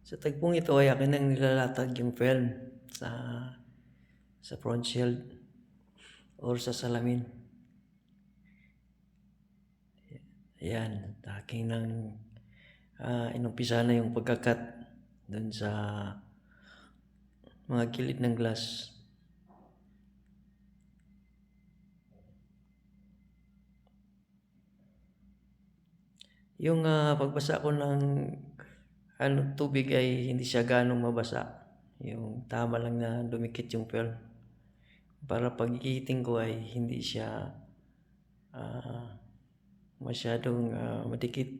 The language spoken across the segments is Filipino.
Sa tagpong ito ay akin nang nilalatag yung film sa front shield or sa salamin. Ayan, aking nang inumpisa na yung pagkakat dun sa mga gilid ng glass. Yung pagbasa ko ng tubig ay hindi siya ganong mabasa. Yung tama lang na dumikit yung film. Para pag ihiting ko ay hindi siya masyadong madikit.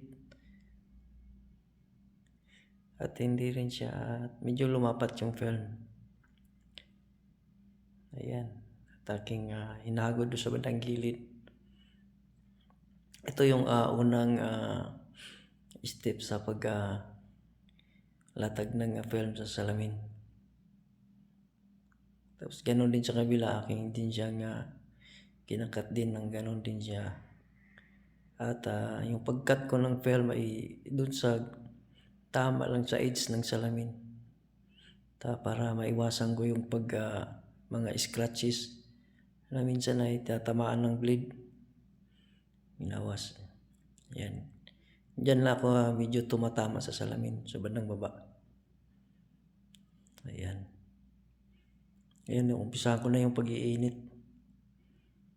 At hindi rin siya medyo lumapat yung film. Ayan. At aking hinagod doon sa bandang gilid. Ito yung unang step sa latag ng film sa salamin. Tapos ganoon din sa kabila, aking din siyang kinakat din ng ganoon din siya. At yung pagkat ko ng film ay dun sa tama lang sa edge ng salamin. Para maiwasan ko yung mga scratches na minsan ay tatamaan ng blade. Minawas. Yan. Diyan lang ako medyo tumatama sa salamin sa bandang baba. Ayan. Ayan, umpisa ko na yung pag-iinit.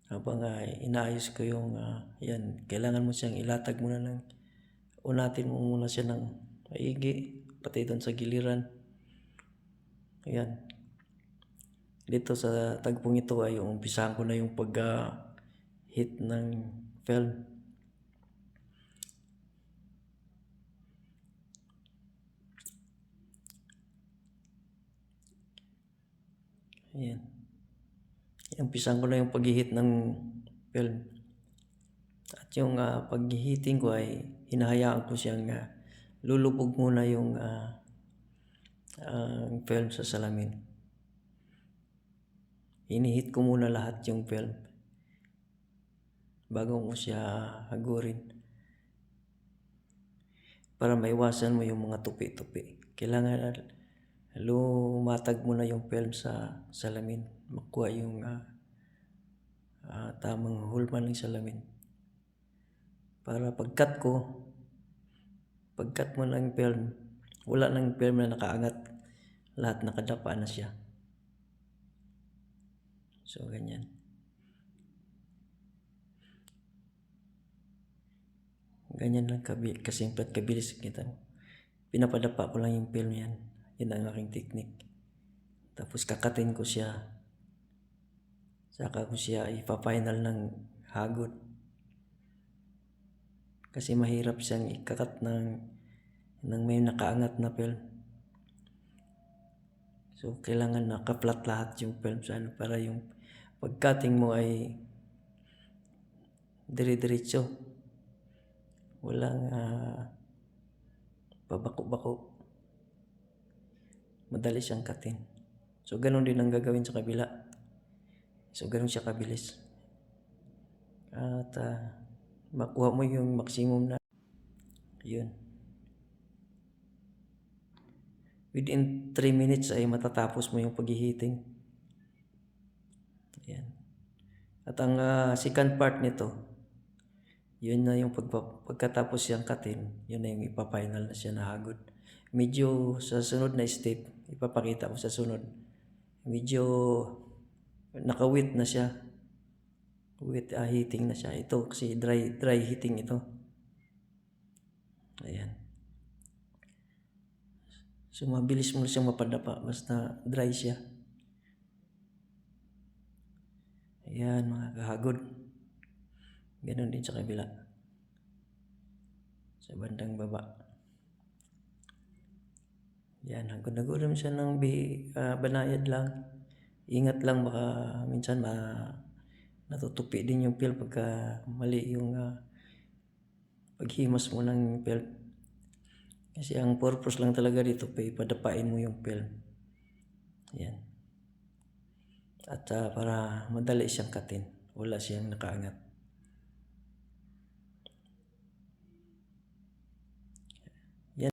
Habang inaayos ko yung yan, kailangan mo siyang ilatag muna unatin mo muna siya ng maigi, pati doon sa giliran. Ayan. Dito sa tagpong ito ay umpisahan ko na yung pag-hit ng film. Ayan. Umpisahan ko na yung pag-hit ng film. At yung pag-hitting ko ay hinahayaan ko siyang lulubog muna yung film sa salamin. Hinihit ko muna lahat yung film bago mo siya hagurin para maiwasan mo yung mga tupi-tupi. Kailangan lumatag muna yung film sa salamin, makuha yung tamang hulma ng salamin. Para pagkat mo ng film, wala ng film na nakaangat, lahat nakadapa na siya. So ganyan. Ganyan lang kasimple at kabilis kita. Pinapadapa ko lang yung film yan. Yan ang aking technique. Tapos kakatin ko siya. Saka ko siya ipa-final ng hagod. Kasi mahirap siyang ikakat ng may nakaangat na film. So kailangan naka-flat lahat yung film para yung pag-cutting mo ay dire-diretso. Walang pabako-bako. Madali siyang katin. So ganun din ang gagawin sa kabila. So ganun siya kabilis. At makuha mo yung maximum na yun. Within 3 minutes ay matatapos mo yung paghihiting. Ayan. At ang second part nito, yun na yung pagkatapos siyang katin, yun na yung ipa-final na siya na hagod. Medyo sa sunod na step, ipapakita ko sa sunod. Medyo naka-wet na siya. Wet heating na siya. Ito kasi dry heating ito. Ayan. So mabilis mo siyang mapadapa basta dry siya. Ayan mga kahagod. Ganon din sa kabila. Sa bandang baba. Yan, hagod-hagod naman siya ng banayad lang. Ingat lang baka minsan natutupi din yung film pagka mali yung paghimas mo ng film. Kasi ang purpose lang talaga dito padapain mo yung film. Yan. At para madali siyang katin. Wala siyang nakaangat.